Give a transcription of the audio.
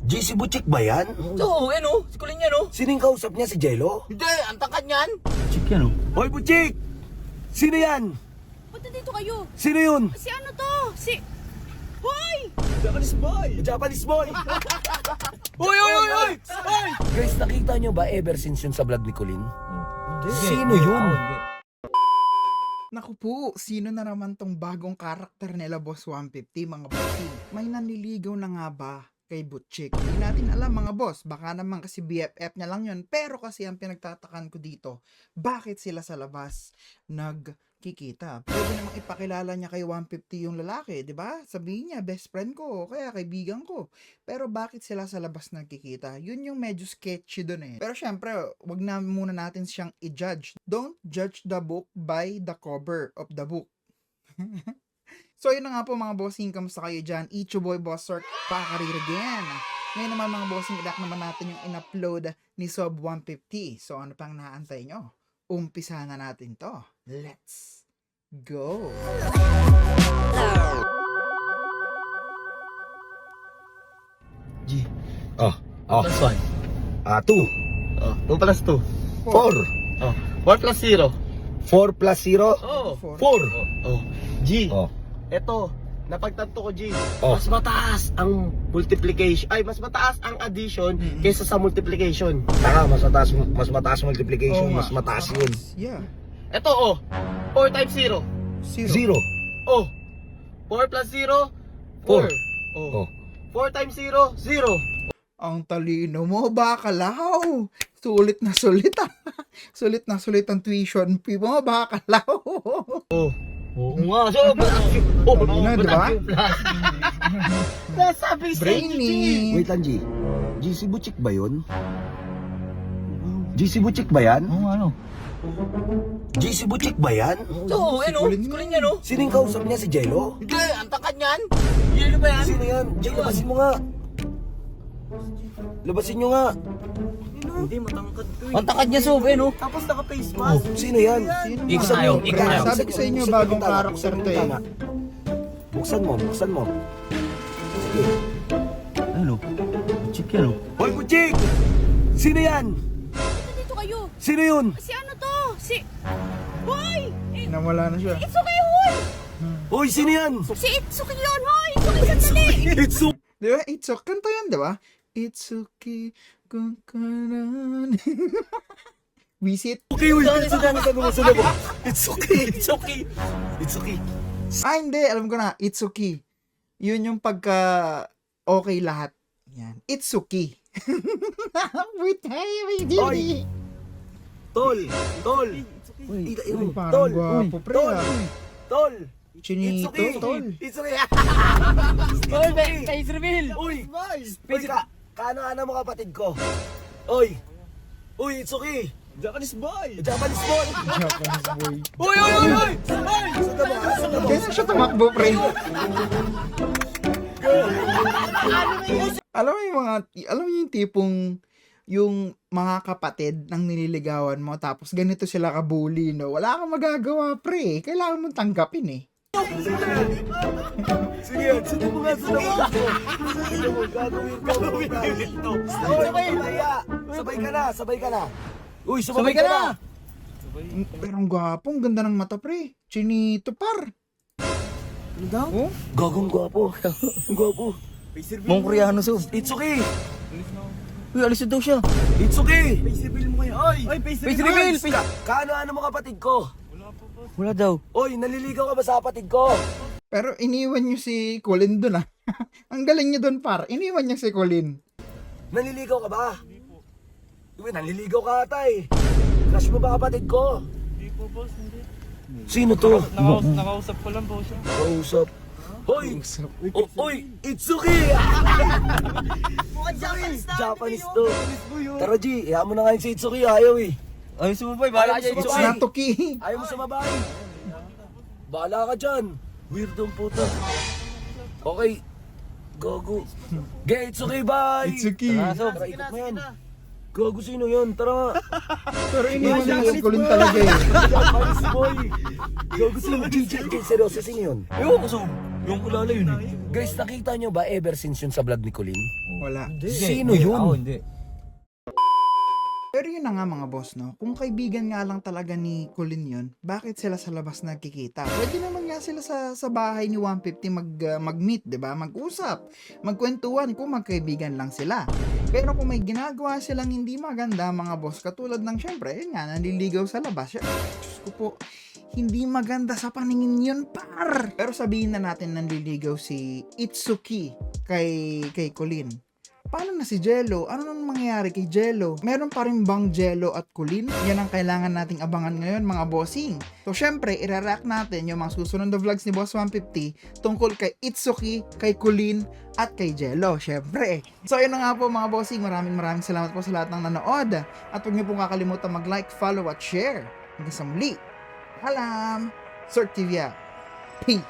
JC Butchik ba yan? Oo, si Kulin yan, Sino yung kausap niya, si Jello? Hindi, ang tangkad niyan. Chick yan, Hoy, Butchik! Sino yan? Punta dito kayo. Sino yun? Si ano to? Si... Hoy! Japanese boy! Japanese boy! Uy! Guys, nakita nyo ba ever since yun sa vlog ni Colin? Sino Hindi. yun? Naku po, sino na naman tong bagong karakter nila Boss 150 mga bossing? May nanliligaw na nga ba kay Butchik? Hindi natin alam mga boss, baka naman kasi BFF niya lang yun. Pero kasi ang pinagtatakan ko dito, bakit sila sa labas nagkikita? Pwede namang ipakilala niya kay 150 yung lalaki, di ba? Sabihin niya, best friend ko, o kaya kaibigan ko. Pero bakit sila sa labas nagkikita? Yun yung medyo sketchy dun eh. Pero syempre, wag na muna natin siyang i-judge. Don't judge the book by the cover of the book. So yun na nga po mga bossing, kamusta kayo dyan? Icho Boy Boss Sork, pakarir again. Ngayon naman mga bossing, ilak naman natin yung in-upload ni Sob 150. So ano pang naantay nyo? Umpisa na natin to. Let's go! G. Oh. Plus 1. 2. Oh, 2 plus 2. 4. Oh, 4 plus 0. 4 plus 0? Oh. 4. Oh. G. Oh. Eto, napagtanto ko, G. Oh. Mas mataas ang multiplication. Ay, mas mataas ang addition kaysa sa multiplication. Mas mataas multiplication, Oo mas nga. mataas yun. Yeah. Eto, 4 times 0. 0. 0. Oh. 4 plus 0, 4. 4. Oh. 4 times 0, 0. Ang talino mo, bakalaw. Sulit na sulit ah. Sulit na sulit ang tuition fee mo, bakalaw. Oh. Oo nga, so, oh, Talino, di ba? Nasabi sa Brainy. Wait lang, G. JC Butchik ba yun? JC Butchik ba yan? Oo, ano? JC Butchik ba yan? Oo, Kulin si Kulin yan, Sino yung kausap niya, si Jello? Hindi, ang tangkad niyan. Yelo ba yan? Sino yan? Jay, labasin mo nga. Labasin nyo nga. Hindi, matangkad to Ang tangkad niya, Sob, Tapos naka-face mask. Sino yan? Ikot tayo, ikot tayo. Sabi ko sa inyo, bagong karakter to eh. Buksan mo. Sige. Ano? Chick yan, Hoy, Butchik! Sino yan? Punta dito kayo. Sino yun? Si ano to? Si... Hoy! Nawala na siya. Itsuki, hoy! Hoy, sino yan? Si Itsuki yun, hoy! Itsuki, sandali! It's so... Di ba? It's okay. Kanta yan, di ba? It's okay. Kung kanan. Visit. Okay, wait. It's okay. It's okay. Ah, hindi. Alam ko na. It's okay. Yun yung pagka okay lahat. Yan. It's okay. Wait, Oy. hindi. Tol. Uy, Tol. parang gwapo, pre. Tol. ah. Tol. Chinito, tol. It's okay. Hoy, face reveal. Uy. Uy, kaano mo kapatid ko? Uy, it's okay. Japanese boy. Japanese boy. Japanese boy. Uy! Kaya siya tumakbo, pre. Alam mo yung tipong yung mga kapatid ng nililigawan mo tapos ganito sila kabuli, no? Wala kang magagawa, pre. Kailangan mong tanggapin eh. Sige, sunod mo nga. Sunod mo, gagawin ko. Sabay ka na. Uy, sabay ka na. Pero ang gwapo, ang ganda ng mata, pre. Chinito par. Ano daw? Oh? Gagong gwapo. Gwapo. Mong Koreano, Sob. It's okay. Uy, alis na daw siya. It's okay. Face reveal mo kayo. Oy, face reveal. Kaano mo kapatid ko? Wala daw. Uy, naliligaw ka ba sa kapatid ko? Pero iniwan niyo si Colin dun ah. Ang galing niyo dun par. Iniwan niya si Colin. Naliligaw ka ba? Uy, naliligaw ka ata eh. Crush mo ba kapatid ko? Hindi po, boss, hindi. Sino to? Nakausap ko lang po siya. Kausap. Hoy! Oy! It's okay! Japanese to. Tara G, iyan mo na nga yung si Itsuki, ayaw eh. Ay, sumabay. Bahala siya. It's not okay. Ayaw mo sumabay. Bahala ka dyan. Weirdong puta. Okay. Gago. Okay, it's okay, bye! It's okay. Tara, ikot mo yan. Gago, sino yun? Tara. Pero iniwan niya si Colin talaga eh. Japanese boy. Gago, sino? G, seryoso, sino yun? Ewan ko, Sob. Yung kulala yun eh. Guys, nakita nyo ba ever since yun sa vlog ni Colin? Wala. Sino yun? Ako hindi. Pero yun na nga mga boss, no? Kung kaibigan nga lang talaga ni Colin yun, bakit sila sa labas nagkikita? Pwede naman nga sila sa bahay ni 150 mag-meet, di ba? Mag-usap, magkwentuhan kung magkaibigan lang sila. Pero kung may ginagawa silang hindi maganda mga boss, katulad ng syempre, yun nga, nanliligaw sa labas. Diyos ko po, hindi maganda sa paningin yun, par! Pero sabihin na natin nanliligaw si Itsuki kay Colin. Paano na si Jello? Ano nang mangyayari kay Jello? Meron pa rin bang Jello at Colin? Yan ang kailangan nating abangan ngayon mga bossing. So syempre, ire-react natin yung mga susunod na vlogs ni Boss 150 tungkol kay Itsuki, kay Colin, at kay Jello, syempre. So yun na nga po mga bossing, maraming salamat po sa lahat ng nanood. At huwag niyo pong kakalimutan mag-like, follow, at share. Hanggang sa muli. Alam! Sir TV. Peace!